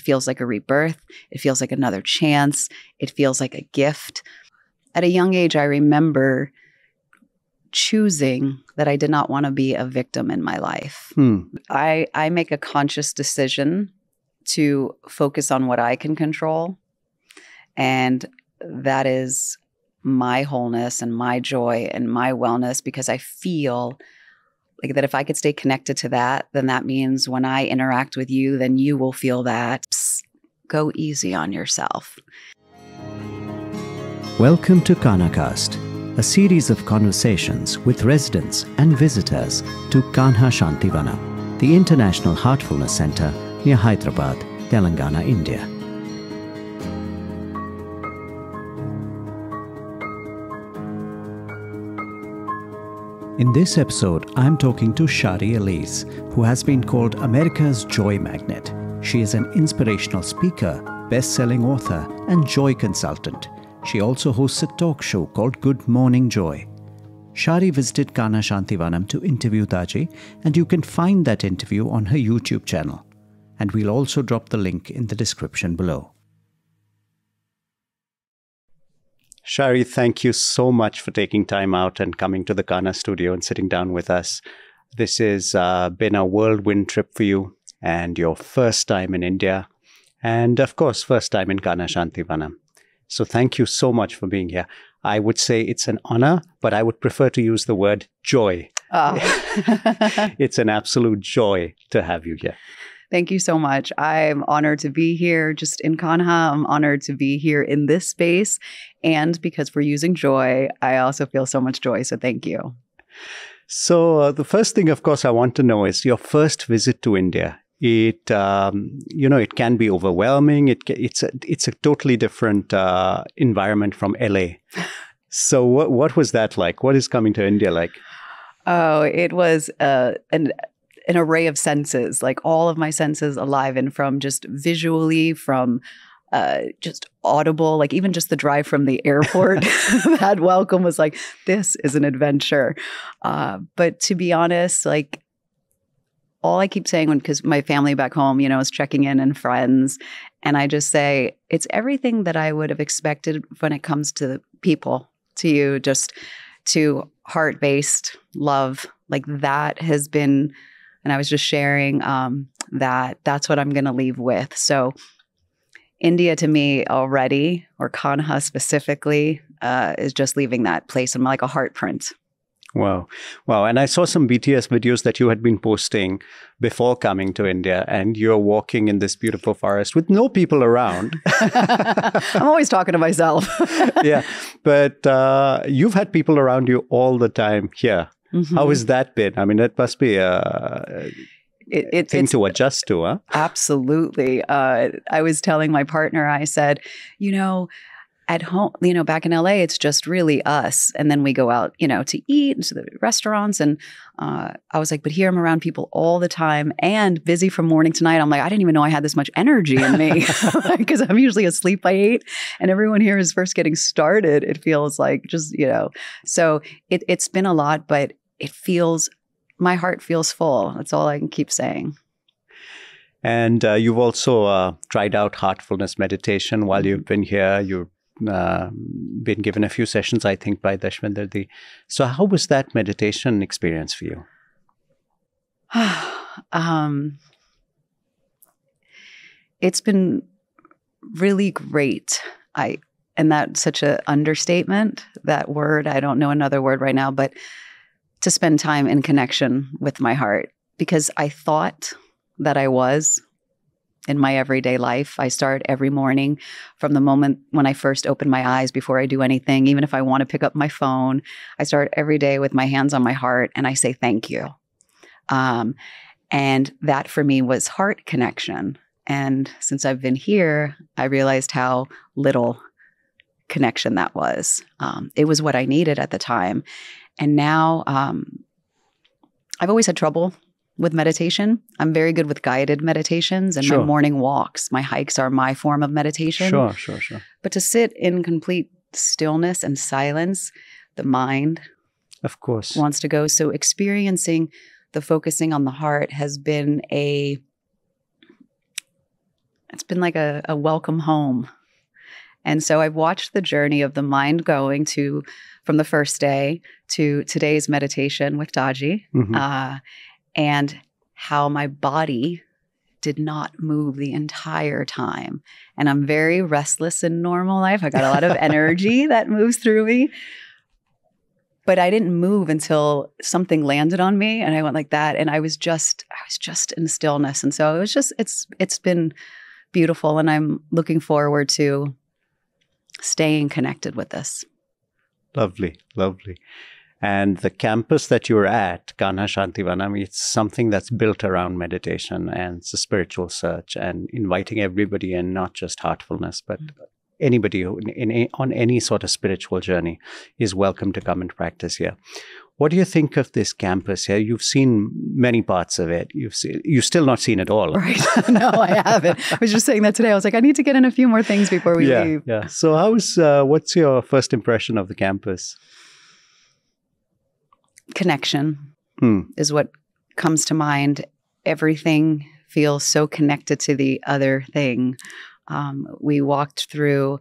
feels like a rebirth. It feels like another chance. It feels like a gift. At a young age, I remember choosing that I did not want to be a victim in my life. I make a conscious decision to focus on what I can control. And that is my wholeness and my joy and my wellness, because I feel like that if I could stay connected to that, then that means when I interact with you, then you will feel that. Psst, go easy on yourself. Welcome to Kanhacast, a series of conversations with residents and visitors to Kanha Shanti Vanam, the International Heartfulness Center near Hyderabad, Telangana, India. In this episode, I'm talking to Shari Alyse, who has been called America's Joy Magnet. She is an inspirational speaker, best-selling author, and joy consultant. She also hosts a talk show called Good Morning Joy. Shari visited Kanha Shanti Vanam to interview Daji, and you can find that interview on her YouTube channel. And we'll also drop the link in the description below. Shari, thank you so much for taking time out and coming to the Kanha studio and sitting down with us. This has been a whirlwind trip for you and your first time in India. And of course, first time in Kanha Shanti Vanam. So thank you so much for being here. I would say it's an honor, but I would prefer to use the word joy. It's an absolute joy to have you here. Thank you so much. I'm honored to be here just in Kanha. I'm honored to be here in this space. And because we're using joy, I also feel so much joy. So thank you. So the first thing, of course, I want to know is your first visit to India. It can be overwhelming. It's a totally different environment from LA. So what was that like? What is coming to India like? Oh, it was an array of senses, like all of my senses alive, and from just visually, from just audible, like even just the drive from the airport, that welcome was like, this is an adventure. But to be honest, like all I keep saying, because my family back home, is checking in and friends, and I just say, it's everything that I would have expected when it comes to people, to you, just to heart-based love. Like that has been, and I was just sharing that's what I'm going to leave with. So India to me already, or Kanha specifically, is just leaving that place. I'm like a heart print. Wow. And I saw some BTS videos that you had been posting before coming to India, and you're walking in this beautiful forest with no people around. I'm always talking to myself. Yeah. But you've had people around you all the time here. Mm-hmm. How has that been? I mean, that must be a thing to adjust to, huh? Absolutely. I was telling my partner, I said, at home, back in LA, it's just really us. And then we go out, to eat into the restaurants. And I was like, but here I'm around people all the time and busy from morning to night. I'm like, I didn't even know I had this much energy in me, because I'm usually asleep by 8 and everyone here is first getting started. It feels like just, so it's been a lot, but my heart feels full. That's all I can keep saying. And you've also tried out heartfulness meditation while you've been here. You've been given a few sessions, I think, by Dashwinder. So how was that meditation experience for you? It's been really great. And that's such an understatement, that word. I don't know another word right now, but to spend time in connection with my heart, because I thought that I was in my everyday life. I start every morning from the moment when I first open my eyes before I do anything. Even if I want to pick up my phone, I start every day with my hands on my heart and I say thank you. And that for me was heart connection. And since I've been here, I realized how little connection that was. It was what I needed at the time. And now I've always had trouble with meditation. I'm very good with guided meditations and my morning walks. My hikes are my form of meditation. Sure. But to sit in complete stillness and silence, the mind, of course, wants to go. So experiencing the focusing on the heart has been it's been like a welcome home. And so I've watched the journey of the mind going from the first day to today's meditation with Daji, and how my body did not move the entire time. And I'm very restless in normal life. I got a lot of energy that moves through me. But I didn't move until something landed on me, and I went like that. And I was just in stillness. And so it's been beautiful, and I'm looking forward to staying connected with this. Lovely, lovely. And the campus that you're at, Kanha Shanti Vanam, it's something that's built around meditation, and it's a spiritual search, and inviting everybody in, not just heartfulness, but anybody who on any sort of spiritual journey is welcome to come and practice here. What do you think of this campus here? You've seen many parts of it. You've still not seen it all. Right. No, I haven't. I was just saying that today. I was like, I need to get in a few more things before we leave. Yeah. So what's your first impression of the campus? Connection is what comes to mind. Everything feels so connected to the other thing. We walked through,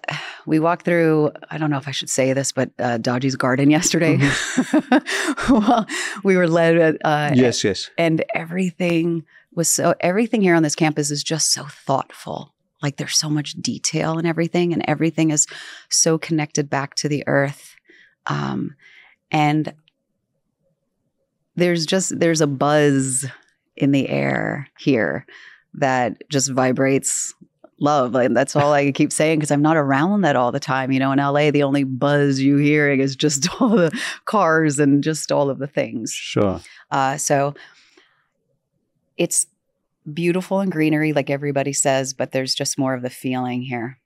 I don't know if I should say this, but Daji's garden yesterday. Well, we were led. Yes. And everything here on this campus is just so thoughtful. Like there's so much detail in everything, and everything is so connected back to the earth. And there's a buzz in the air here that just vibrates love. Like, that's all I keep saying, because I'm not around that all the time. You know, in LA, the only buzz you hearing is just all the cars and just all of the things. Sure. So it's beautiful and greenery, like everybody says, but there's just more of the feeling here.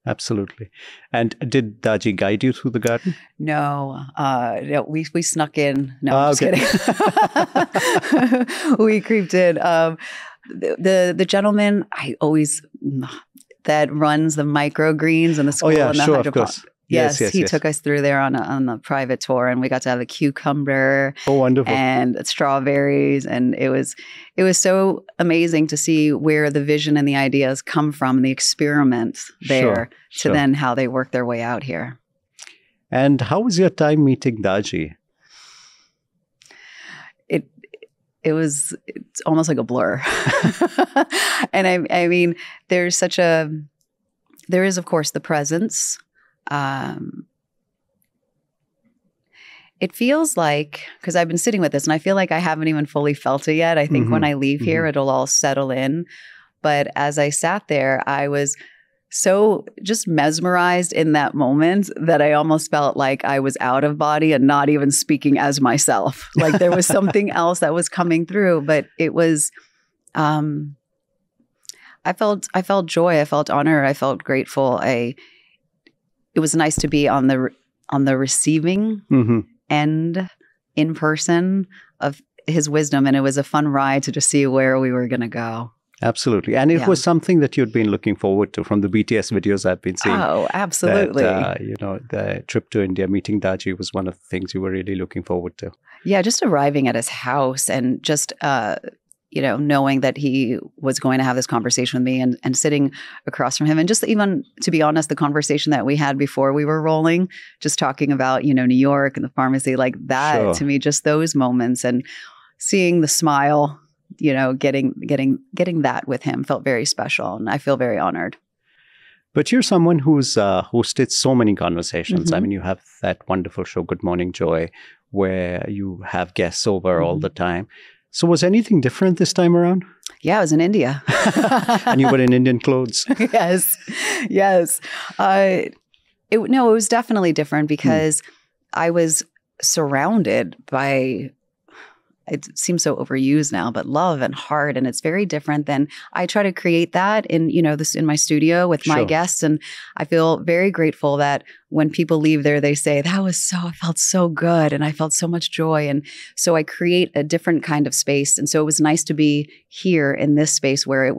Absolutely. And did Daji guide you through the garden? No, we snuck in. No, I'm just kidding. We creeped in. The gentleman that runs the microgreens and the school and the sure, of course. Yes, he took us through there on a private tour, and we got to have a cucumber. Oh, wonderful! And strawberries, and it was so amazing to see where the vision and the ideas come from, and the experiments there to then how they work their way out here. And how was your time meeting Daji? It's almost like a blur. And I mean, there is of course the presence. It feels like, because I've been sitting with this and I feel like I haven't even fully felt it yet. I think when I leave here, it'll all settle in. But as I sat there, I was so just mesmerized in that moment that I almost felt like I was out of body and not even speaking as myself. Like there was something else that was coming through, but it was, I felt joy. I felt honor. I felt grateful. It was nice to be on the receiving end in person of his wisdom. And it was a fun ride to just see where we were going to go. Absolutely. And it was something that you'd been looking forward to from the BTS videos I've been seeing. Oh, absolutely. The trip to India, meeting Daji was one of the things you were really looking forward to. Yeah, just arriving at his house and just, knowing that he was going to have this conversation with me and sitting across from him. And just even, to be honest, the conversation that we had before we were rolling, just talking about, New York and the pharmacy, like that, to me, just those moments and seeing the smile, getting that with him felt very special. And I feel very honored. But you're someone who's hosted so many conversations. I mean, you have that wonderful show, Good Morning Joy, where you have guests over all the time. So was anything different this time around? Yeah, I was in India. And you were in Indian clothes. Yes. It was definitely different because I was surrounded by, it seems so overused now, but love and heart. And it's very different than I try to create that in, in my studio with my guests. And I feel very grateful that when people leave there, they say, I felt so good. And I felt so much joy. And so I create a different kind of space. And so it was nice to be here in this space where it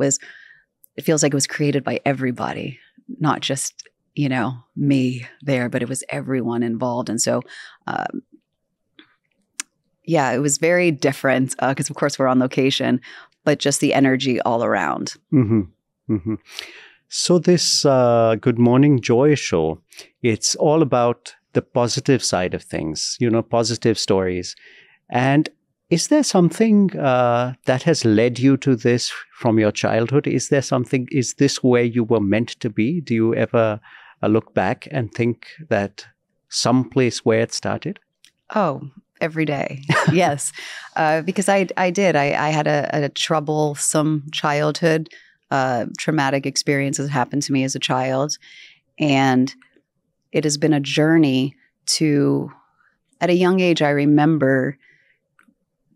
feels like it was created by everybody, not just, me there, but it was everyone involved. And so, it was very different because, of course, we're on location, but just the energy all around. Mm-hmm. Mm-hmm. So this Good Morning Joy show, it's all about the positive side of things, positive stories. And is there something that has led you to this from your childhood? Is this where you were meant to be? Do you ever look back and think that someplace where it started? Oh, every day. Yes. Because I did. I had a troublesome childhood. Traumatic experiences happened to me as a child. And it has been a journey at a young age, I remember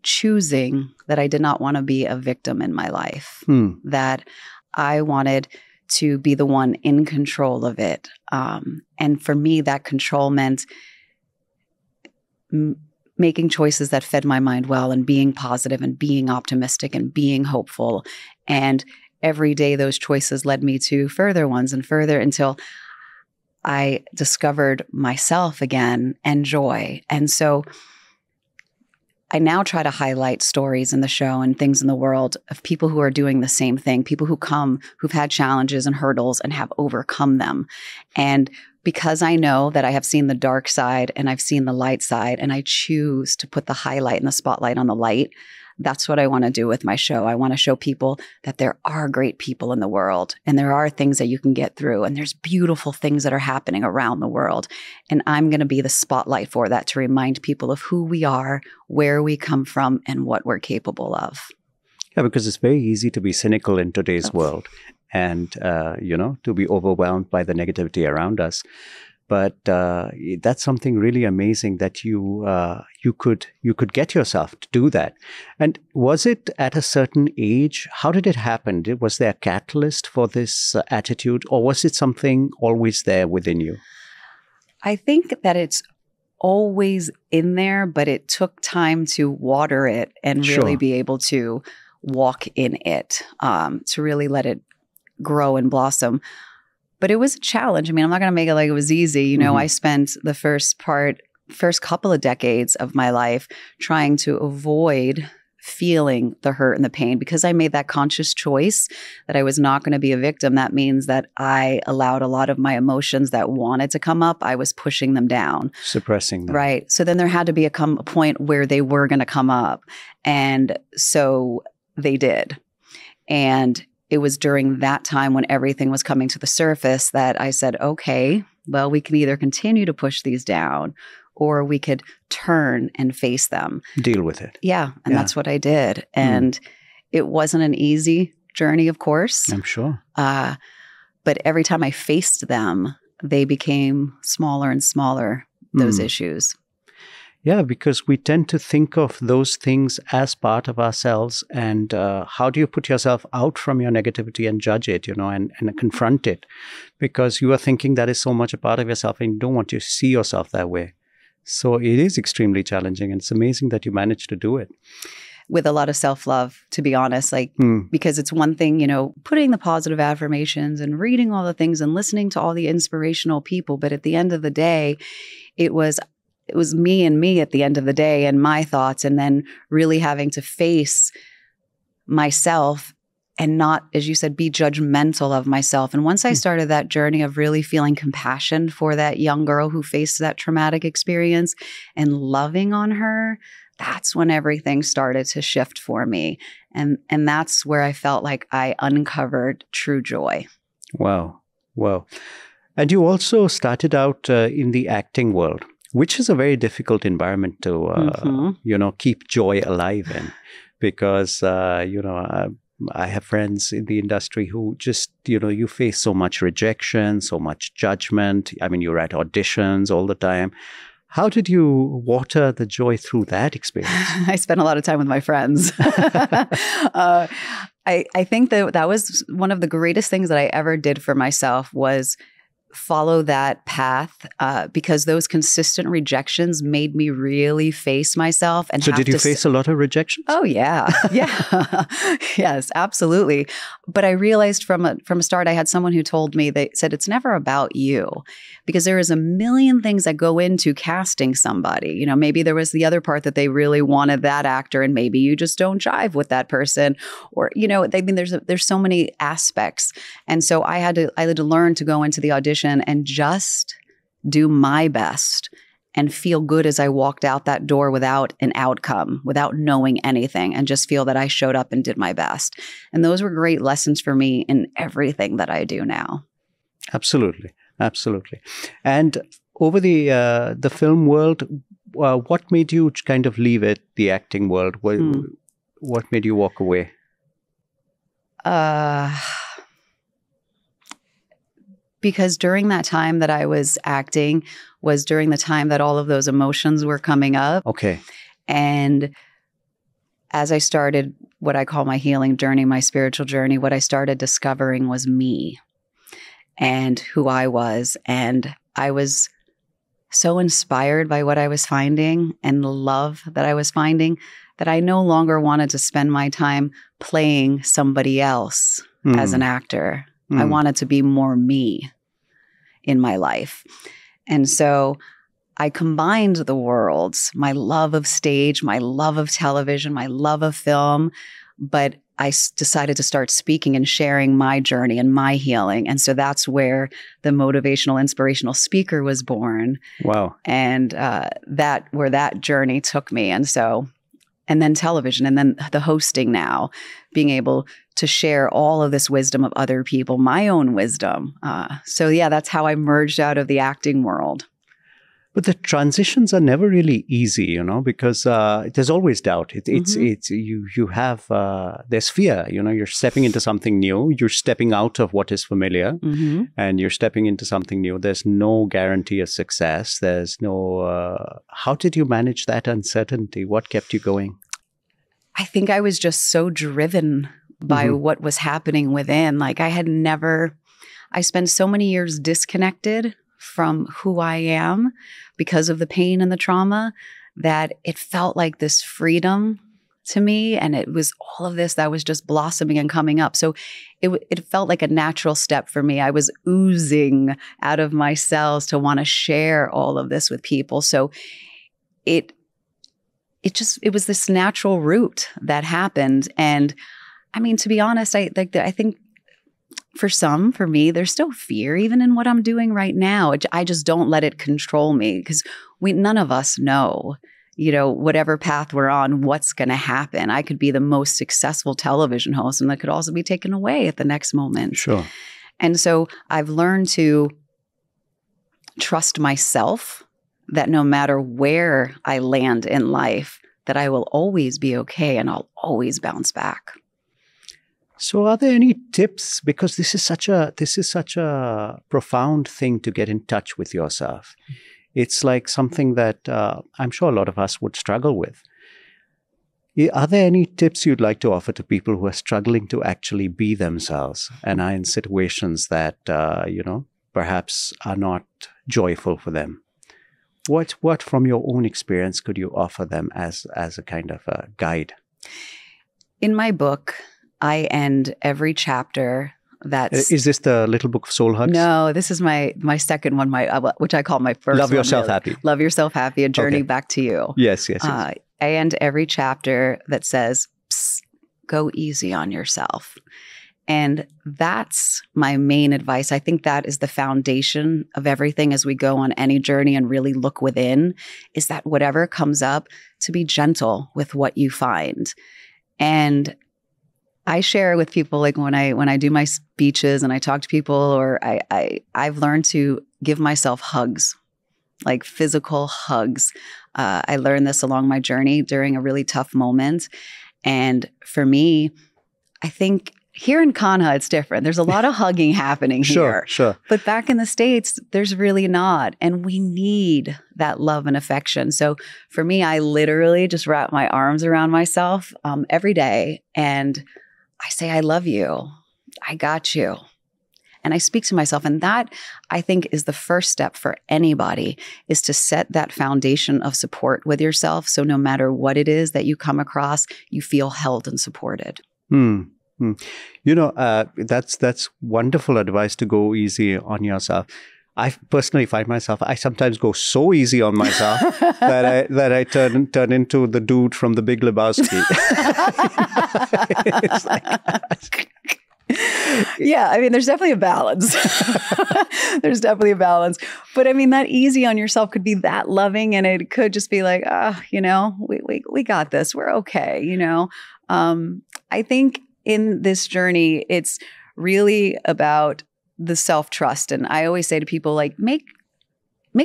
choosing that I did not want to be a victim in my life, that I wanted to be the one in control of it. And for me, that control meant making choices that fed my mind well and being positive and being optimistic and being hopeful. And every day those choices led me to further ones and further until I discovered myself again and joy. And so I now try to highlight stories in the show and things in the world of people who are doing the same thing, people who've had challenges and hurdles and have overcome them. And because I know that I have seen the dark side and I've seen the light side, and I choose to put the highlight and the spotlight on the light, that's what I want to do with my show. I want to show people that there are great people in the world and there are things that you can get through and there's beautiful things that are happening around the world. And I'm going to be the spotlight for that to remind people of who we are, where we come from, and what we're capable of. Yeah, because it's very easy to be cynical in today's world and, to be overwhelmed by the negativity around us. But that's something really amazing that you could get yourself to do that. And was it at a certain age? How did it happen? Was there a catalyst for this attitude, or was it something always there within you? I think that it's always in there, but it took time to water it and really be able to walk in it, to really let it grow and blossom. But it was a challenge. I mean, I'm not going to make it like it was easy. I spent the first couple of decades of my life trying to avoid feeling the hurt and the pain because I made that conscious choice that I was not going to be a victim. That means that I allowed a lot of my emotions that wanted to come up, I was pushing them down. Suppressing them. Right. So then there had to be a point where they were going to come up. And so they did. And it was during that time when everything was coming to the surface that I said, okay, well, we can either continue to push these down or we could turn and face them. Deal with it. Yeah. And that's what I did. And it wasn't an easy journey, of course. I'm sure. But every time I faced them, they became smaller and smaller, those issues. Yeah, because we tend to think of those things as part of ourselves. And how do you put yourself out from your negativity and judge it, and confront it? Because you are thinking that is so much a part of yourself and you don't want to see yourself that way. So it is extremely challenging. And it's amazing that you managed to do it. With a lot of self-love, to be honest, because it's one thing, putting the positive affirmations and reading all the things and listening to all the inspirational people. But at the end of the day, it was me and me at the end of the day and my thoughts, and then really having to face myself and not, as you said, be judgmental of myself. And once I started that journey of really feeling compassion for that young girl who faced that traumatic experience and loving on her, that's when everything started to shift for me. And that's where I felt like I uncovered true joy. Wow. Wow. And you also started out in the acting world, which is a very difficult environment to, keep joy alive in, because, I have friends in the industry who just, you face so much rejection, so much judgment. I mean, you're at auditions all the time. How did you water the joy through that experience? I spent a lot of time with my friends. I think that was one of the greatest things that I ever did for myself was follow that path because those consistent rejections made me really face myself. And so did you face a lot of rejections? Oh, yeah. Yeah. Yes, absolutely. But I realized from a start, I had someone who told me, they said, it's never about you, because there is a million things that go into casting somebody. You know, maybe there was the other part that they really wanted that actor, and maybe you just don't jive with that person, or, you know, I mean, there's so many aspects. And so I had to learn to go into the audition and just do my best and feel good as I walked out that door without an outcome, without knowing anything, and just feel that I showed up and did my best. And those were great lessons for me in everything that I do now. Absolutely. Absolutely. And over the film world, what made you kind of leave it, the acting world? What made you walk away? Because during that time that I was acting was during the time that all of those emotions were coming up. Okay. And as I started what I call my healing journey, my spiritual journey, what I started discovering was me and who I was. And I was so inspired by what I was finding and the love that I was finding that I no longer wanted to spend my time playing somebody else as an actor. I wanted to be more me in my life. And so I combined the worlds, my love of stage, my love of television, my love of film, but I decided to start speaking and sharing my journey and my healing. And so that's where the motivational, inspirational speaker was born. Wow. And where that journey took me. And then television, and then the hosting now, being able to share all of this wisdom of other people, my own wisdom. So yeah, that's how I merged out of the acting world. But the transitions are never really easy, you know, because there's always doubt. You have there's fear. You know, you're stepping into something new. You're stepping out of what is familiar, and you're stepping into something new. There's no guarantee of success. There's no. How did you manage that uncertainty? What kept you going? I think I was just so driven by what was happening within. Like I spent so many years disconnected from who I am because of the pain and the trauma, that it felt like this freedom to me. And it was all of this that was just blossoming and coming up. So it felt like a natural step for me. I was oozing out of my cells to want to share all of this with people. So it was this natural route that happened. And I mean, to be honest, I think for me, there's still fear even in what I'm doing right now. I just don't let it control me, because none of us know, you know, whatever path we're on, what's going to happen. I could be the most successful television host, and that could also be taken away at the next moment. Sure. And so I've learned to trust myself, that no matter where I land in life, that I will always be okay and I'll always bounce back. So are there any tips? Because this is such a profound thing to get in touch with yourself. It's like something that I'm sure a lot of us would struggle with. Are there any tips you'd like to offer to people who are struggling to actually be themselves and are in situations that, perhaps are not joyful for them? What from your own experience could you offer them as a kind of a guide? In my book, I end every chapter that's... Is this the Little Book of Soul Hugs? No, this is my second one, which I call my first Love one. Yourself Happy. Love Yourself Happy, A Journey Back to You. Yes. I end every chapter that says, "Psst, go easy on yourself." And that's my main advice. I think that is the foundation of everything as we go on any journey and really look within, is that whatever comes up, to be gentle with what you find. And I share with people, like when I do my speeches and I talk to people, or I've learned to give myself hugs, like physical hugs. I learned this along my journey during a really tough moment. And for me, I think here in Kanha, it's different. There's a lot of hugging happening here. Sure. But back in the States, there's really not. And we need that love and affection. So for me, I literally just wrap my arms around myself every day. And I say, I love you. I got you. And I speak to myself. And that, I think, is the first step for anybody, is to set that foundation of support with yourself. So no matter what it is that you come across, you feel held and supported. That's wonderful advice, to go easy on yourself. I personally find myself, I sometimes go so easy on myself that I turn into the dude from The Big Lebowski. It's like, yeah, I mean, there's definitely a balance. There's definitely a balance. But I mean, that easy on yourself could be that loving, and it could just be like, we got this. We're okay. I think in this journey, it's really about the self-trust. And I always say to people, like, make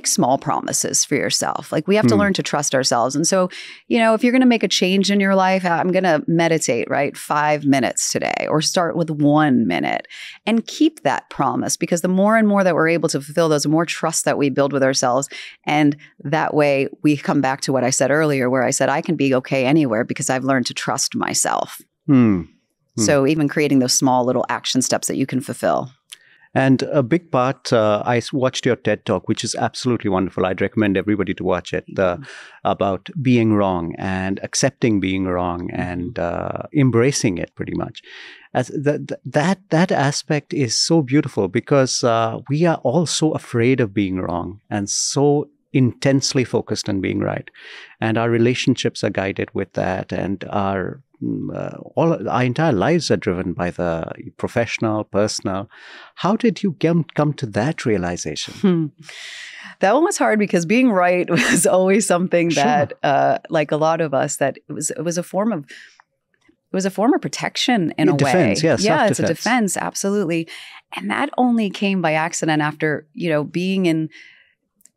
small promises for yourself. Like, we have to learn to trust ourselves. And so, if you're going to make a change in your life, I'm going to meditate, right? 5 minutes today, or start with 1 minute, and keep that promise, because the more and more that we're able to fulfill those, the more trust that we build with ourselves. And that way we come back to what I said earlier, where I said, I can be okay anywhere because I've learned to trust myself. So even creating those small little action steps that you can fulfill. And a big part, I watched your TED Talk, which is absolutely wonderful. I'd recommend everybody to watch it, about being wrong and accepting being wrong and embracing it, pretty much. As that aspect is so beautiful, because we are all so afraid of being wrong and so intensely focused on being right. And our relationships are guided with that, and our entire lives are driven by the professional, personal. How did you come to that realization? That one was hard, because being right was always something that, like a lot of us, that it was a form of protection in a defense, way. Yeah, it's a defense, absolutely. And that only came by accident after,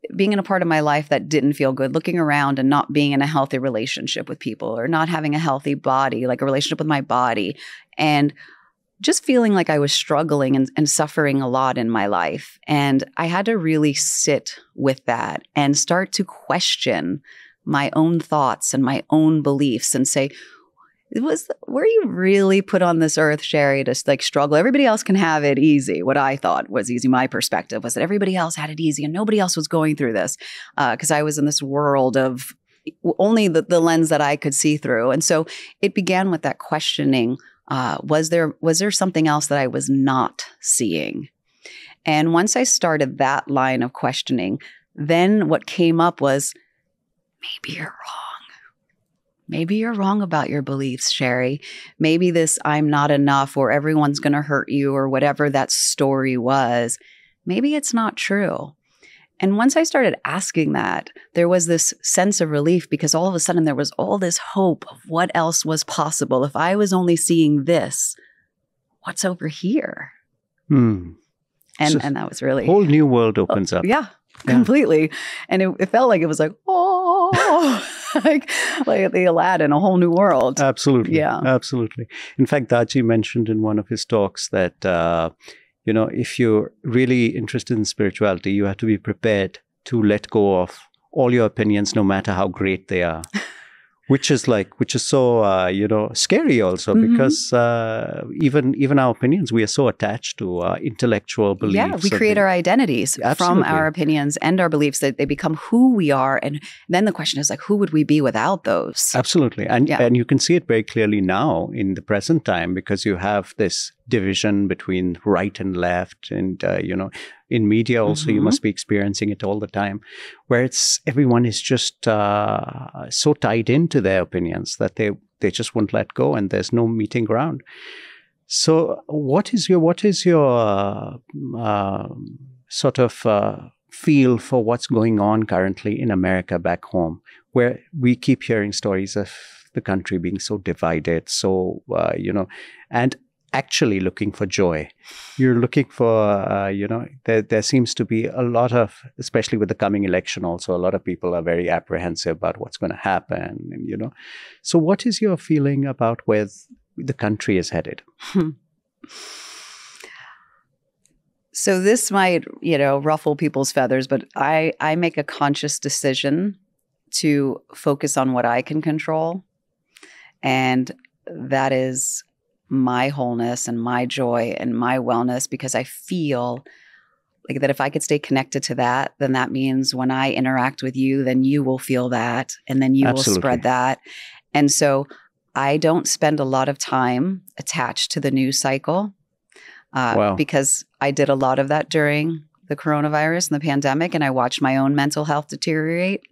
being in a part of my life that didn't feel good, looking around and not being in a healthy relationship with people, or not having a healthy body, like a relationship with my body, and just feeling like I was struggling and suffering a lot in my life. And I had to really sit with that and start to question my own thoughts and my own beliefs, and say, were you really put on this earth, Shari, to like struggle? Everybody else can have it easy. What I thought was easy, my perspective was that everybody else had it easy and nobody else was going through this, because I was in this world of only the lens that I could see through. And so it began with that questioning. Was there something else that I was not seeing? And once I started that line of questioning, then what came up was, maybe you're wrong. Maybe you're wrong about your beliefs, Shari. Maybe this I'm not enough, or everyone's going to hurt you, or whatever that story was, maybe it's not true. And once I started asking that, there was this sense of relief, because all of a sudden there was all this hope of what else was possible. If I was only seeing this, what's over here? And that was really... whole new world opens up. Yeah. Completely. And it felt like it was like, like the Aladdin, a whole new world. Absolutely. Yeah. Absolutely. In fact, Daji mentioned in one of his talks that, if you're really interested in spirituality, you have to be prepared to let go of all your opinions, no matter how great they are. Which is so, scary also, because even our opinions, we are so attached to intellectual beliefs. Yeah, we create our identities from our opinions and our beliefs, that they become who we are. And then the question is, like, who would we be without those? Absolutely. And you can see it very clearly now in the present time, because you have this division between right and left. And, in media also, you must be experiencing it all the time, where everyone is just so tied into their opinions that they just won't let go, and there's no meeting ground. So what is your sort of feel for what's going on currently in America back home, where we keep hearing stories of the country being so divided, and actually looking for joy? You're looking for, there seems to be a lot of, especially with the coming election also, a lot of people are very apprehensive about what's going to happen. And, so what is your feeling about where the country is headed? So this might, ruffle people's feathers, but I make a conscious decision to focus on what I can control. And that is my wholeness and my joy and my wellness, because I feel like that if I could stay connected to that, then that means when I interact with you, then you will feel that, and then you will spread that. And so I don't spend a lot of time attached to the news cycle because I did a lot of that during the coronavirus and the pandemic, and I watched my own mental health deteriorate.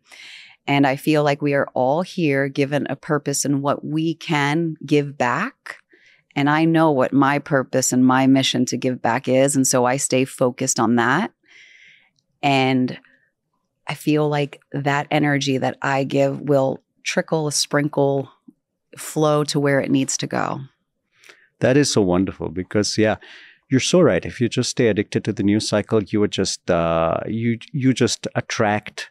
And I feel like we are all here given a purpose in what we can give back. And I know what my purpose and my mission to give back is. And so I stay focused on that. And I feel like that energy that I give will trickle, sprinkle, flow to where it needs to go. That is so wonderful because, yeah, you're so right. If you just stay addicted to the news cycle, you would just, you just attract,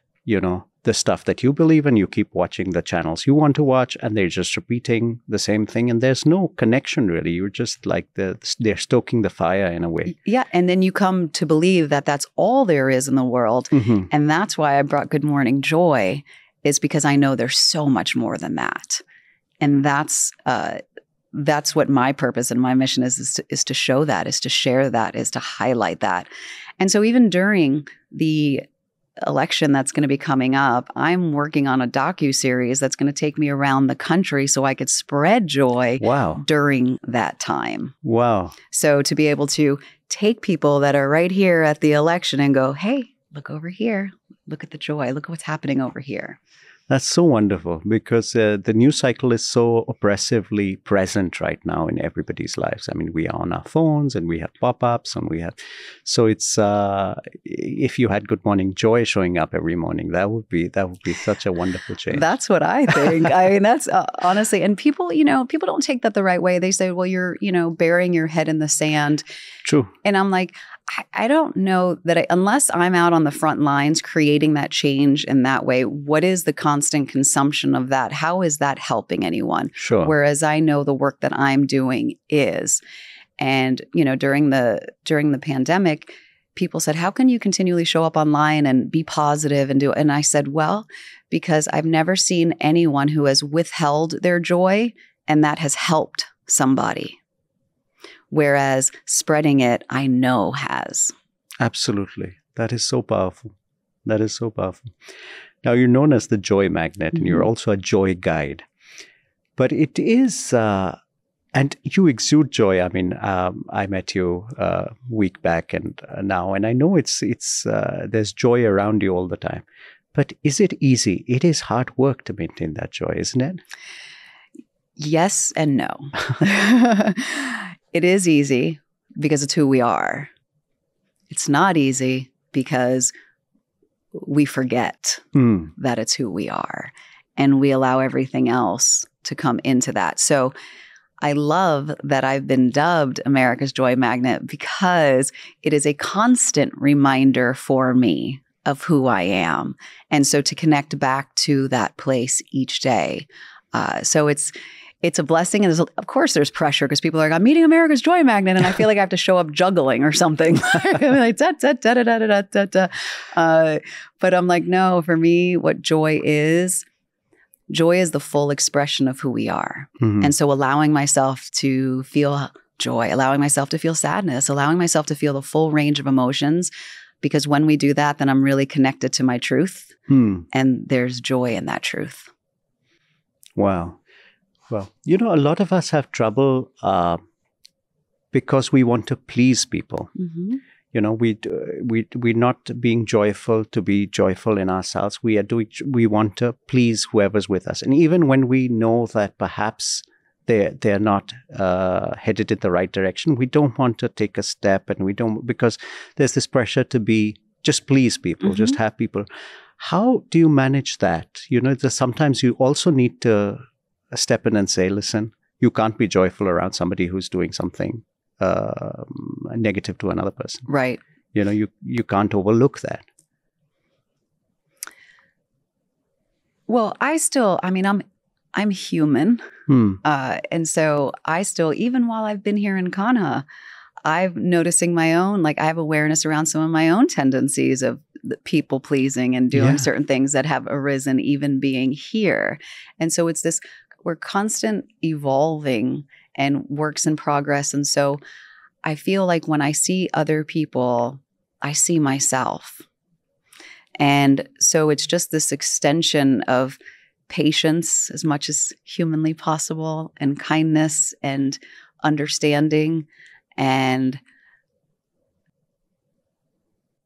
the stuff that you believe in. You keep watching the channels you want to watch, and they're just repeating the same thing. And there's no connection really. You're just like they're stoking the fire in a way. Yeah. And then you come to believe that that's all there is in the world. Mm-hmm. And that's why I brought Good Morning Joy, is because I know there's so much more than that. And that's what my purpose and my mission is to show that, is to share that, is to highlight that. And so even during the election that's going to be coming up, I'm working on a docuseries that's going to take me around the country so I could spread joy during that time. Wow. So to be able to take people that are right here at the election and go, hey, look over here. Look at the joy. Look at what's happening over here. That's so wonderful because the news cycle is so oppressively present right now in everybody's lives. I mean, we are on our phones and we have pop-ups and so it's, if you had Good Morning Joy showing up every morning, that would be such a wonderful change. That's what I think. I mean, that's honestly, and people, people don't take that the right way. They say, well, you're, burying your head in the sand. True. And I'm like, I don't know that unless I'm out on the front lines creating that change in that way, what is the constant consumption of that? How is that helping anyone? Sure. Whereas I know the work that I'm doing is. And, during the pandemic, people said, how can you continually show up online and be positive and do it? And I said, well, because I've never seen anyone who has withheld their joy and that has helped somebody. Whereas spreading it, I know has. Absolutely. That is so powerful. That is so powerful. Now, you're known as the joy magnet, and you're also a joy guide. But it is, and you exude joy. I mean, I met you a week back and now, and I know it's there's joy around you all the time. But is it easy? It is hard work to maintain that joy, isn't it? Yes and no. It is easy because it's who we are. It's not easy because we forget that it's who we are, and we allow everything else to come into that. So I love that I've been dubbed America's Joy Magnet because it is a constant reminder for me of who I am. And so to connect back to that place each day. So it's a blessing. And of course, there's pressure because people are like, I'm meeting America's Joy Magnet. And I feel like I have to show up juggling or something. Like, but I'm like, no, for me, what joy is the full expression of who we are. Mm-hmm. And so allowing myself to feel joy, allowing myself to feel sadness, allowing myself to feel the full range of emotions. Because when we do that, then I'm really connected to my truth. And there's joy in that truth. Wow. Well, a lot of us have trouble because we want to please people. Mm-hmm. We're not being joyful to be joyful in ourselves. We want to please whoever's with us. And even when we know that perhaps they're not headed in the right direction, we don't want to take a step, and because there's this pressure to just please people, just have people. How do you manage that? Sometimes you also need to step in and say, listen, you can't be joyful around somebody who's doing something negative to another person. Right. You can't overlook that. Well, I'm human. And so I still, even while I've been here in Kanha, I'm noticing my own, I have awareness around some of my own tendencies of people pleasing and doing certain things that have arisen even being here. And so it's we're constant evolving and works in progress. And so I feel like when I see other people, I see myself. And so it's just this extension of patience as much as humanly possible, and kindness and understanding, and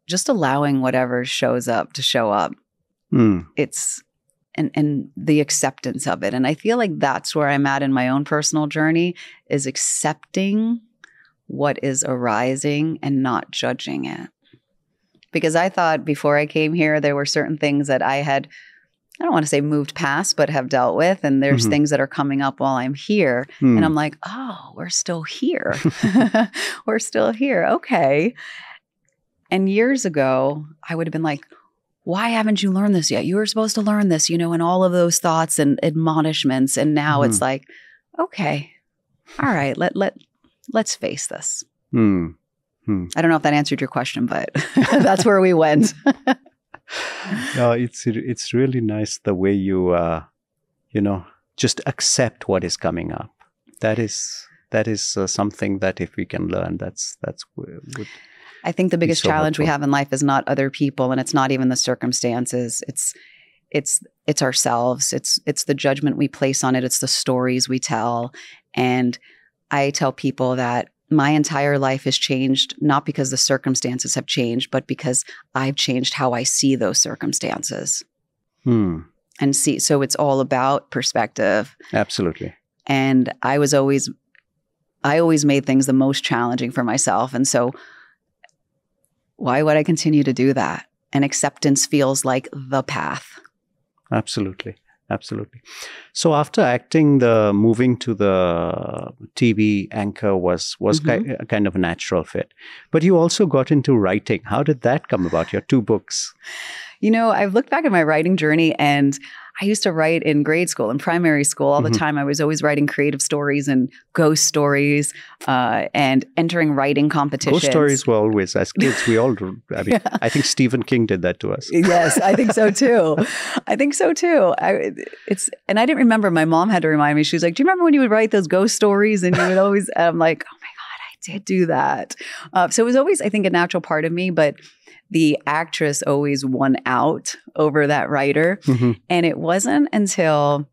just allowing whatever shows up to show up. It's and the acceptance of it. And I feel like that's where I'm at in my own personal journey, is accepting what is arising and not judging it. Because I thought before I came here, there were certain things that I had, I don't want to say moved past, but have dealt with. And there's things that are coming up while I'm here. And I'm like, oh, we're still here. We're still here. Okay. And years ago, I would have been like, why haven't you learned this yet? You were supposed to learn this, and all of those thoughts and admonishments. And now it's like, okay, all right, let's face this. I don't know if that answered your question, but that's where we went. No, it's really nice the way you, just accept what is coming up. That is something that if we can learn, that's would. I think the biggest challenge we have in life is not other people, and it's not even the circumstances. It's ourselves. It's the judgment we place on it. It's the stories we tell. And I tell people that my entire life has changed, not because the circumstances have changed, but because I've changed how I see those circumstances. And so it's all about perspective. Absolutely. And I always made things the most challenging for myself. And so why would I continue to do that? And acceptance feels like the path. Absolutely. Absolutely. So after acting, the moving to the TV anchor was kind of a natural fit. But you also got into writing. How did that come about? Your 2 books. I've looked back at my writing journey, and I used to write in grade school and primary school all the time. I was always writing creative stories and ghost stories and entering writing competitions. Ghost stories were always, as kids, we all, I think Stephen King did that to us. Yes, I think so too. And I didn't remember. My mom had to remind me. She was like, do you remember when you would write those ghost stories? And you would always, I'm like, oh my God, I did do that. So it was always, I think, a natural part of me, but the actress always won out over that writer. And it wasn't until,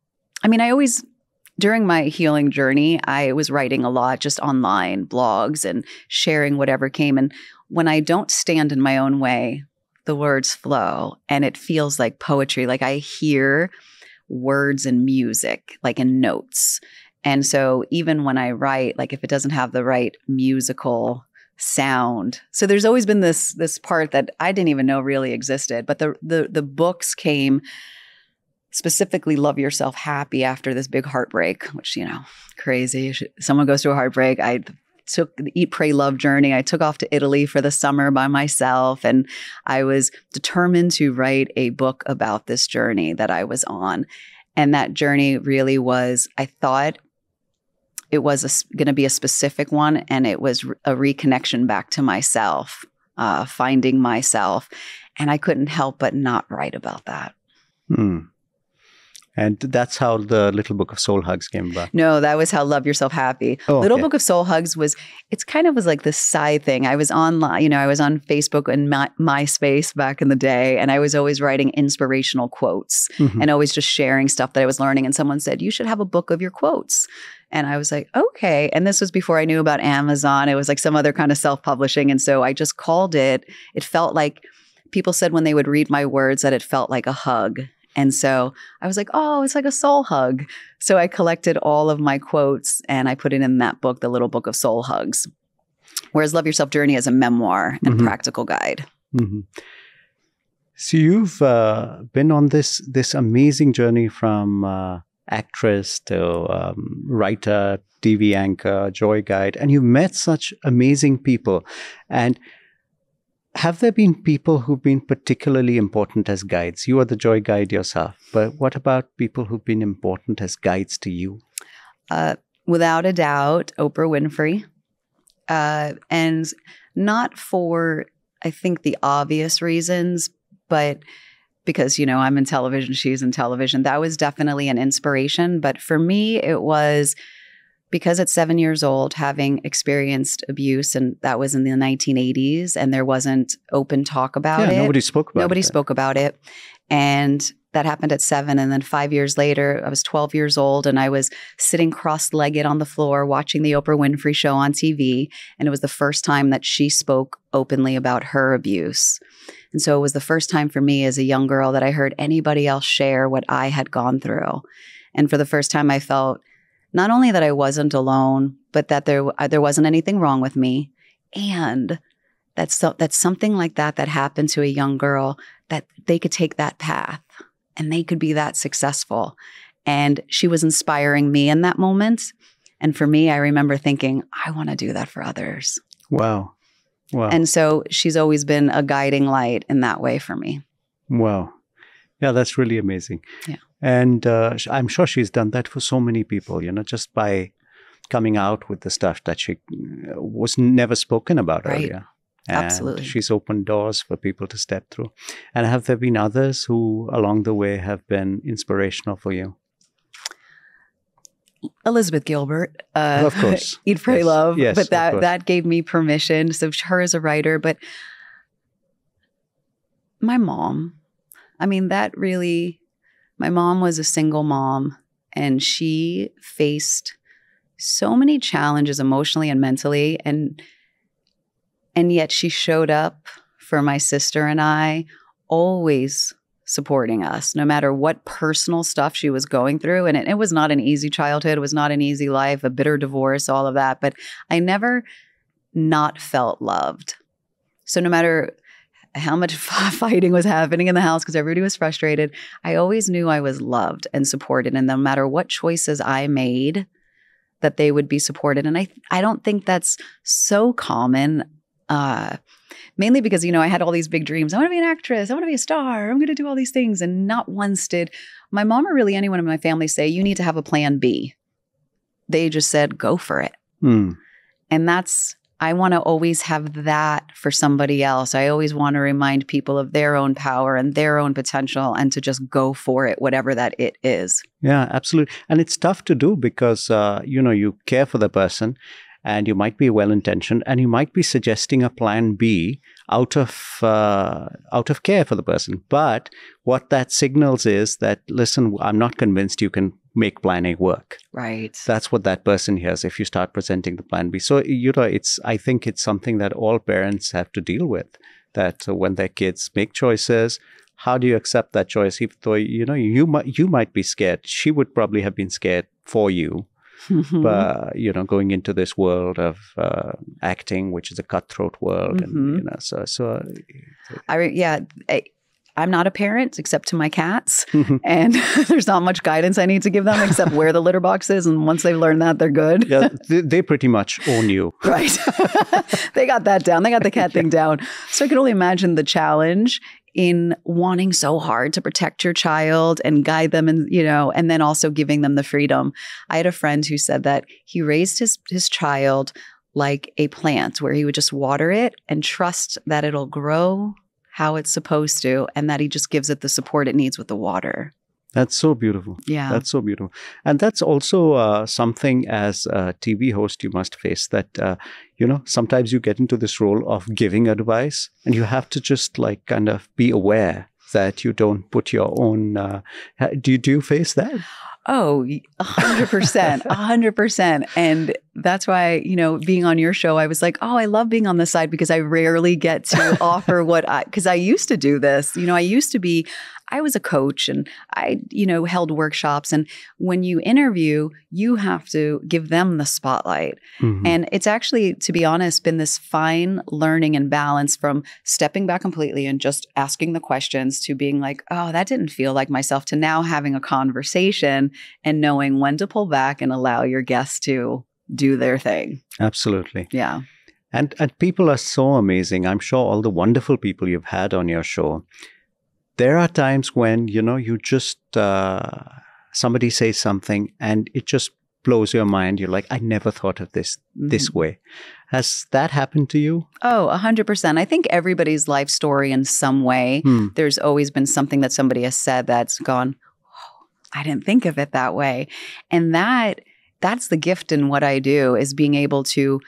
during my healing journey, I was writing a lot just online, blogs, and sharing whatever came. And when I don't stand in my own way, the words flow and it feels like poetry. Like I hear words and music, like in notes. And so even when I write, like if it doesn't have the right musical sound. So there's always been this part that I didn't even know really existed. But the books came specifically Love Yourself Happy after this big heartbreak, which, crazy. Someone goes through a heartbreak. I took the Eat, Pray, Love journey. I took off to Italy for the summer by myself. And I was determined to write a book about this journey that I was on. And that journey really was, I thought, it was going to be a specific one, and it was a reconnection back to myself, finding myself. And I couldn't help but not write about that. And that's how the Little Book of Soul Hugs came about. No, that was how Love Yourself Happy. Oh, Little Book of Soul Hugs was like this side thing. I was online, I was on Facebook and MySpace back in the day, and I was always writing inspirational quotes and always just sharing stuff that I was learning. And someone said, you should have a book of your quotes. And I was like, okay. And this was before I knew about Amazon. It was like some other kind of self-publishing. And so I just called it. It felt like people said when they would read my words that it felt like a hug. And so I was like, oh, it's like a soul hug. So I collected all of my quotes and I put it in that book, The Little Book of Soul Hugs. Whereas Love Yourself Journey is a memoir and practical guide. So you've been on this amazing journey from actress to writer, TV anchor, joy guide, and you've met such amazing people. And have there been people who've been particularly important as guides? You are the joy guide yourself, but what about people who've been important as guides to you? Without a doubt, Oprah Winfrey. And not for, I think, the obvious reasons, but because, I'm in television, she's in television. That was definitely an inspiration. But for me, it was because at 7 years old, having experienced abuse, and that was in the 1980s, and there wasn't open talk about it. Nobody spoke about it. Nobody spoke about it. And that happened at 7. And then 5 years later, I was 12 years old and I was sitting cross-legged on the floor watching the Oprah Winfrey show on TV. And it was the first time that she spoke openly about her abuse. And so it was the first time for me as a young girl that I heard anybody else share what I had gone through. And for the first time, I felt not only that I wasn't alone, but that there wasn't anything wrong with me. And that's something like that happened to a young girl, that they could take that path and they could be that successful. And she was inspiring me in that moment. And for me, I remember thinking, I want to do that for others. Wow. Wow. And so she's always been a guiding light in that way for me. Wow. Yeah, that's really amazing. Yeah. And I'm sure she's done that for so many people, just by coming out with the stuff that she was never spoken about earlier. And absolutely. She's opened doors for people to step through. And have there been others who along the way have been inspirational for you? Elizabeth Gilbert. Of course. Eat, Pray, Love. Yes, but that gave me permission. So her as a writer, but my mom, my mom was a single mom, and she faced so many challenges emotionally and mentally. And yet she showed up for my sister and I, always supporting us, no matter what personal stuff she was going through. And it was not an easy childhood. It was not an easy life, a bitter divorce, all of that. But I never not felt loved. So no matter how much fighting was happening in the house because everybody was frustrated, I always knew I was loved and supported. And no matter what choices I made, that they would be supported. And I don't think that's so common. Mainly because, I had all these big dreams. I want to be an actress. I want to be a star. I'm going to do all these things. And not once did my mom or really anyone in my family say, you need to have a plan B. They just said, go for it. And I want to always have that for somebody else. I always want to remind people of their own power and their own potential and to just go for it, whatever that it is. Yeah, absolutely. And it's tough to do because, you care for the person. And you might be well-intentioned, and you might be suggesting a plan B out of care for the person. But what that signals is that, listen, I'm not convinced you can make plan A work. Right. That's what that person hears if you start presenting the plan B. So, I think it's something that all parents have to deal with, that when their kids make choices, how do you accept that choice? Even though, you might be scared. She would probably have been scared for you. But, going into this world of acting, which is a cutthroat world. And, I'm not a parent except to my cats. And there's not much guidance I need to give them except where the litter box is. And once they learn that, they're good. Yeah, they pretty much own you. Right. They got that down. They got the cat thing down. So I can only imagine the challenge in wanting so hard to protect your child and guide them and then also giving them the freedom. I had a friend who said that he raised his child like a plant where he would just water it and trust that it'll grow how it's supposed to and that he just gives it the support it needs with the water. That's so beautiful. Yeah. That's so beautiful. And that's also something as a TV host you must face that, sometimes you get into this role of giving advice and you have to just kind of be aware that you don't put your own, do you face that? Oh, 100%, 100%. And that's why, being on your show, I was like, oh, I love being on this side because I rarely get to offer because I used to do this. I was a coach and I, held workshops. And when you interview, you have to give them the spotlight. And it's actually, to be honest, been this fine learning and balance from stepping back completely and just asking the questions to being like, oh, that didn't feel like myself, to now having a conversation and knowing when to pull back and allow your guests to do their thing. Absolutely. Yeah. And people are so amazing. I'm sure all the wonderful people you've had on your show. There are times when, you just, somebody says something and it just blows your mind. You're like, I never thought of this way. Has that happened to you? Oh, 100%. I think everybody's life story in some way, there's always been something that somebody has said that's gone, oh, I didn't think of it that way. And that that's the gift in what I do, is being able to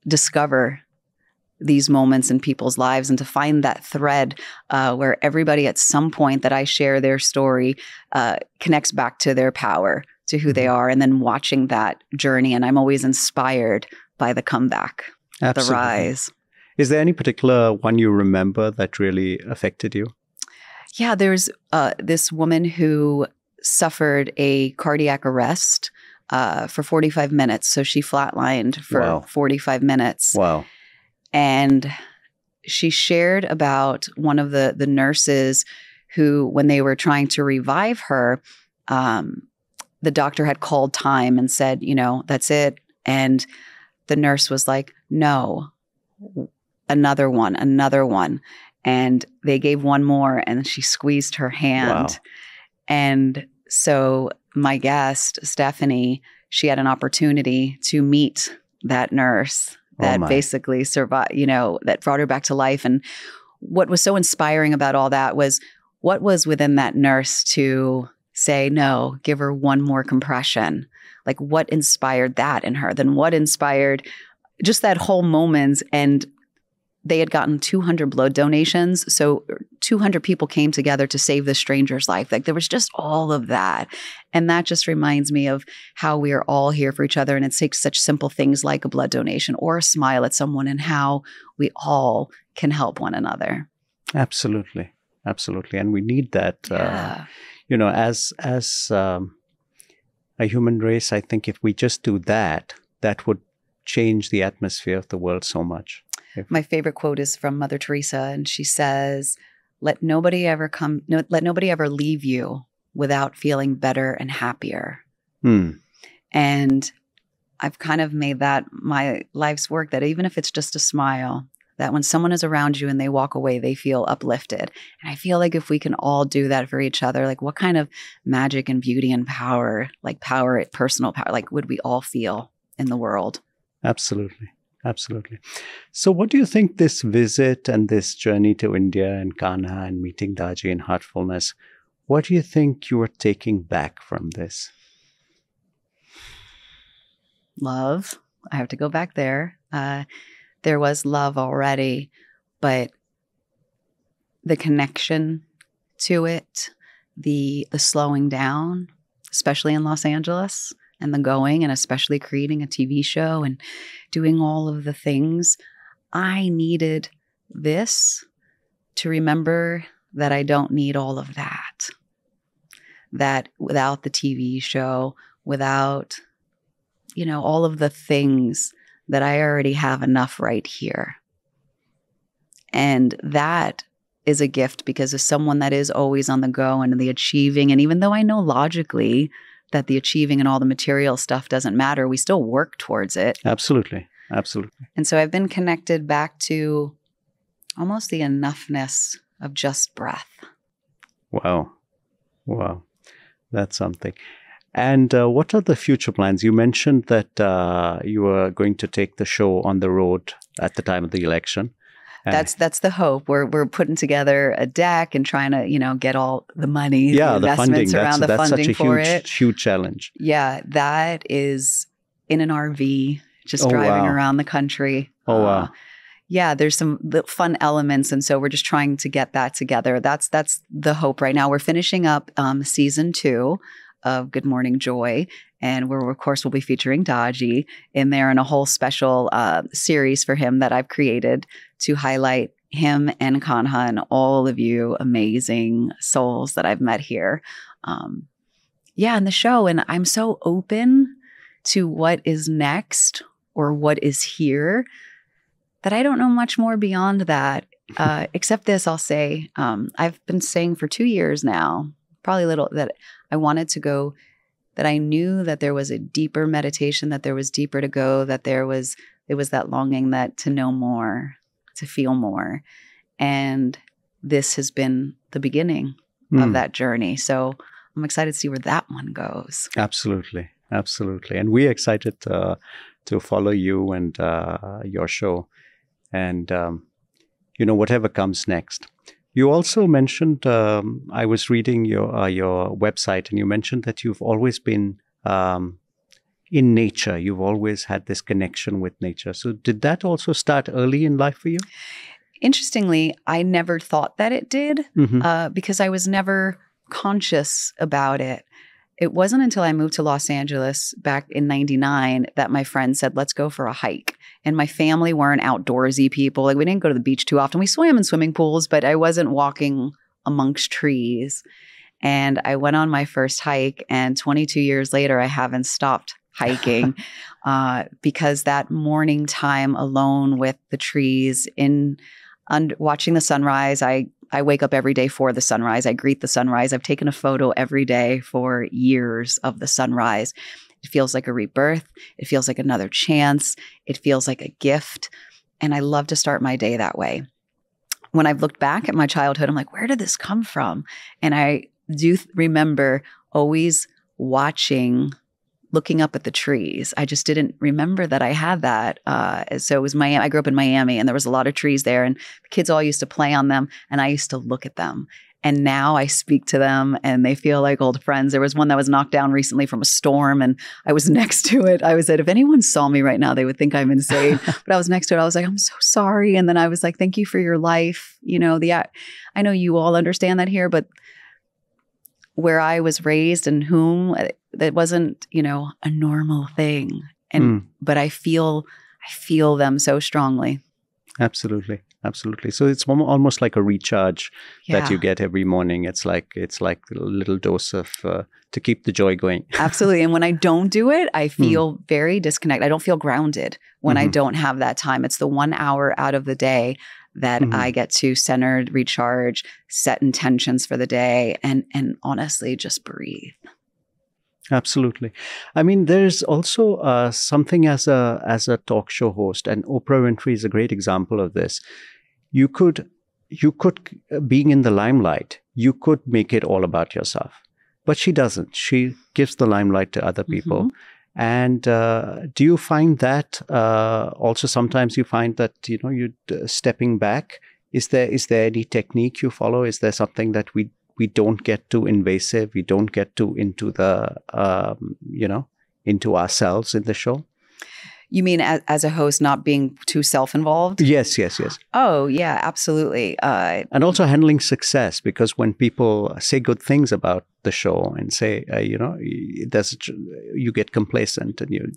discover these moments in people's lives and to find that thread where everybody at some point that I share their story connects back to their power, to who they are, and then watching that journey. And I'm always inspired by the comeback, the rise. Is there any particular one you remember that really affected you? Yeah, there's this woman who suffered a cardiac arrest for 45 minutes. So she flatlined for 45 minutes. Wow. And she shared about one of the nurses who, when they were trying to revive her, the doctor had called time and said, that's it. And the nurse was like, no, another one. And they gave one more, and she squeezed her hand. Wow. And so my guest, Stephanie, she had an opportunity to meet that nurse that basically survived, that brought her back to life. And what was so inspiring about all that was what was within that nurse to say, no, give her one more compression. Like, what inspired that in her? Then what inspired just that whole moment? And they had gotten 200 blood donations. So 200 people came together to save this stranger's life. Like, there was just all of that. And that just reminds me of how we are all here for each other. And it takes such simple things like a blood donation or a smile at someone, and how we all can help one another. Absolutely. Absolutely. And we need that, as a human race. I think if we just do that, that would change the atmosphere of the world so much. My favorite quote is from Mother Teresa, and she says, let nobody ever leave you without feeling better and happier. And I've kind of made that my life's work, that even if it's just a smile, that when someone is around you and they walk away, they feel uplifted. And I feel like if we can all do that for each other, like, what kind of magic and beauty and power, like power, personal power, like, would we all feel in the world? Absolutely. Absolutely. So what do you think this visit and this journey to India and Kanha and meeting Daji and Heartfulness, what do you think you are taking back from this? Love. I have to go back there. There was love already, but the connection to it, the slowing down, especially in Los Angeles, and the going, and especially creating a TV show and doing all of the things. I needed this to remember that I don't need all of that. That without the TV show, without, all of the things, that I already have enough right here. And that is a gift, because as someone that is always on the go and the achieving, and even though I know logically that the achieving and all the material stuff doesn't matter, we still work towards it. Absolutely. Absolutely. And so I've been connected back to almost the enoughness of just breath. Wow. Wow. That's something. And what are the future plans? You mentioned that you were going to take the show on the road at the time of the election. That's the hope. We're putting together a deck and trying to, get all the money, the investments around the funding for it. That's such a huge challenge. Yeah, that is in an RV, just driving around the country. Oh, wow. Yeah, there's some fun elements. And so we're just trying to get that together. That's the hope right now. We're finishing up season 2 of Good Morning Joy. And we're, of course, we'll be featuring Daji in there, in a whole special series for him that I've created to highlight him and Kanha and all of you amazing souls that I've met here. In the show. And I'm so open to what is next or what is here that I don't know much more beyond that. Except this, I'll say, I've been saying for 2 years now, probably a little, that I wanted to go, that I knew that there was a deeper meditation, that there was deeper to go, that it was that longing, that to know more, to feel more. And this has been the beginning of that journey. So I'm excited to see where that one goes. Absolutely. Absolutely. And we're excited to follow you and your show and, whatever comes next. You also mentioned, I was reading your website, and you mentioned that you've always been, in nature. You've always had this connection with nature. So did that also start early in life for you? Interestingly, I never thought that it did because I was never conscious about it. It wasn't until I moved to Los Angeles back in 99 that my friend said, let's go for a hike. And my family weren't outdoorsy people. Like, we didn't go to the beach too often. We swam in swimming pools, but I wasn't walking amongst trees. And I went on my first hike, and 22 years later, I haven't stopped hiking because that morning time alone with the trees watching the sunrise, I wake up every day for the sunrise. I greet the sunrise. I've taken a photo every day for years of the sunrise. It feels like a rebirth. It feels like another chance. It feels like a gift. And I love to start my day that way. When I've looked back at my childhood, I'm like, where did this come from? And I do remember always looking up at the trees. I just didn't remember that I had that. So it was I grew up in Miami, and there was a lot of trees there, and the kids all used to play on them, and I used to look at them. And now I speak to them, and they feel like old friends. There was one that was knocked down recently from a storm, and I was next to it. I said, if anyone saw me right now, they would think I'm insane. But I was next to it. I was like, I'm so sorry. And then I was like, thank you for your life. I know you all understand that here, but where I was raised and that wasn't, a normal thing. But I feel them so strongly. Absolutely. Absolutely. So it's almost like a recharge that you get every morning. It's like a little dose of to keep the joy going. Absolutely. And when I don't do it, I feel very disconnected. I don't feel grounded when I don't have that time. It's the 1 hour out of the day that I get to center, recharge, set intentions for the day, and honestly just breathe. Absolutely. I mean, there's also something as a talk show host, and Oprah Winfrey is a great example of this. You could, being in the limelight, you could make it all about yourself, but she doesn't. She gives the limelight to other people. And do you find that also sometimes you find that, you stepping back? Is there any technique you follow? Is there something that we don't get too invasive? We don't get too into the, into ourselves in the show? You mean as a host, not being too self-involved? Yes. Oh, yeah, absolutely. And also handling success, because when people say good things about the show and say, you get complacent and you...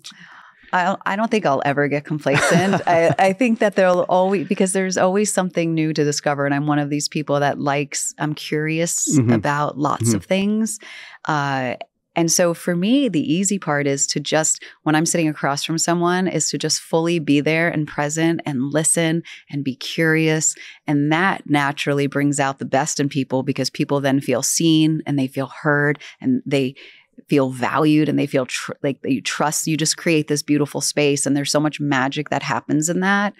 I don't think I'll ever get complacent. I think that because there's always something new to discover. And I'm one of these people that I'm curious about lots of things. And so for me, the easy part is to just, when I'm sitting across from someone, is to just fully be there and present and listen and be curious. And that naturally brings out the best in people, because people then feel seen and they feel heard and they feel valued and they feel like you trust. You just create this beautiful space, and there's so much magic that happens in that.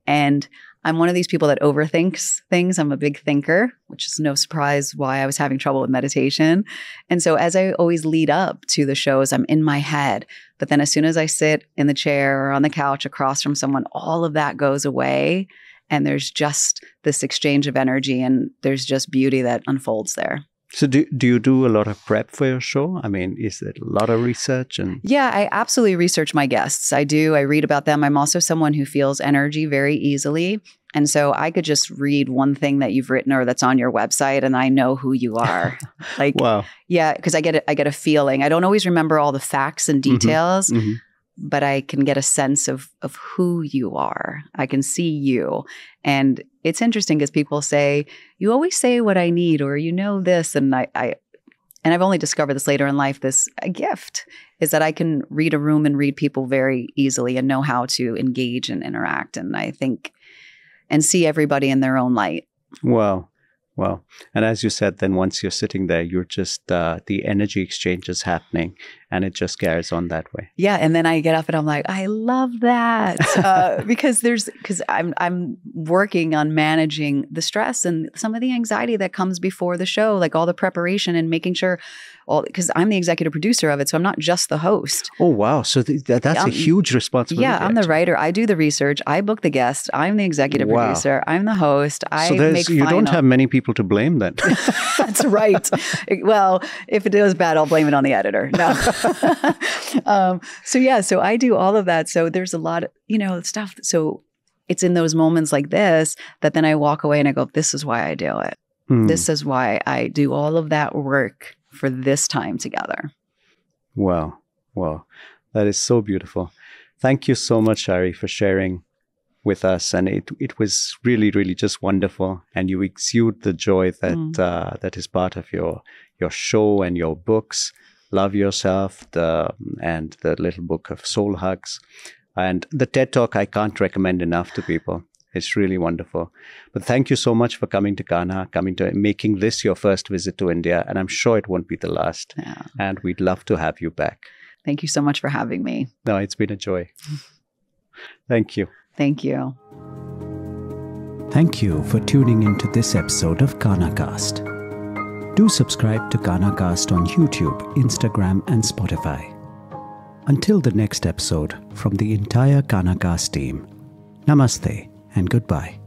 And I'm one of these people that overthinks things. I'm a big thinker, which is no surprise why I was having trouble with meditation. And so as I always lead up to the shows, I'm in my head. But then as soon as I sit in the chair or on the couch across from someone, all of that goes away. And there's just this exchange of energy, and there's just beauty that unfolds there. So do you do a lot of prep for your show? I mean, is it a lot of research? Yeah, I absolutely research my guests. I do. I read about them. I'm also someone who feels energy very easily. And so I could just read one thing that you've written or that's on your website, and I know who you are. Like, wow. Yeah, because I get a feeling. I don't always remember all the facts and details, but I can get a sense of who you are. I can see you. And it's interesting because people say, you always say what I need, or this. And I've only discovered this later in life, a gift is that I can read a room and read people very easily and know how to engage and interact. And I think, and see everybody in their own light. Wow. And as you said, then once you're sitting there, you're just, the energy exchange is happening, and it just carries on that way. Yeah. And then I get up and I'm like, I love that. Because I'm working on managing the stress and some of the anxiety that comes before the show, like all the preparation and making sure, because I'm the executive producer of it. So I'm not just the host. Oh, wow. So that's a huge responsibility. Yeah. I'm the writer. I do the research. I book the guest. I'm the executive producer. I'm the host. You don't have many people people to blame then. That's right. Well, if it was bad, I'll blame it on the editor. No. So I do all of that. So there's a lot of, stuff. So it's in those moments like this that then I walk away and I go, this is why I do it. This is why I do all of that work for this time together. Wow. That is so beautiful. Thank you so much, Shari, for sharing with us. And it was really, really just wonderful. And you exude the joy that that is part of your show and your books. Love Yourself, and the little book of Soul Hugs. And the TED Talk, I can't recommend enough to people. It's really wonderful. But thank you so much for coming to Ghana, making this your first visit to India. And I'm sure it won't be the last. Yeah. And we'd love to have you back. Thank you so much for having me. No, it's been a joy. Thank you. Thank you. Thank you for tuning into this episode of GhanaCast. Do subscribe to GhanaCast on YouTube, Instagram, and Spotify. Until the next episode, from the entire GhanaCast team, namaste and goodbye.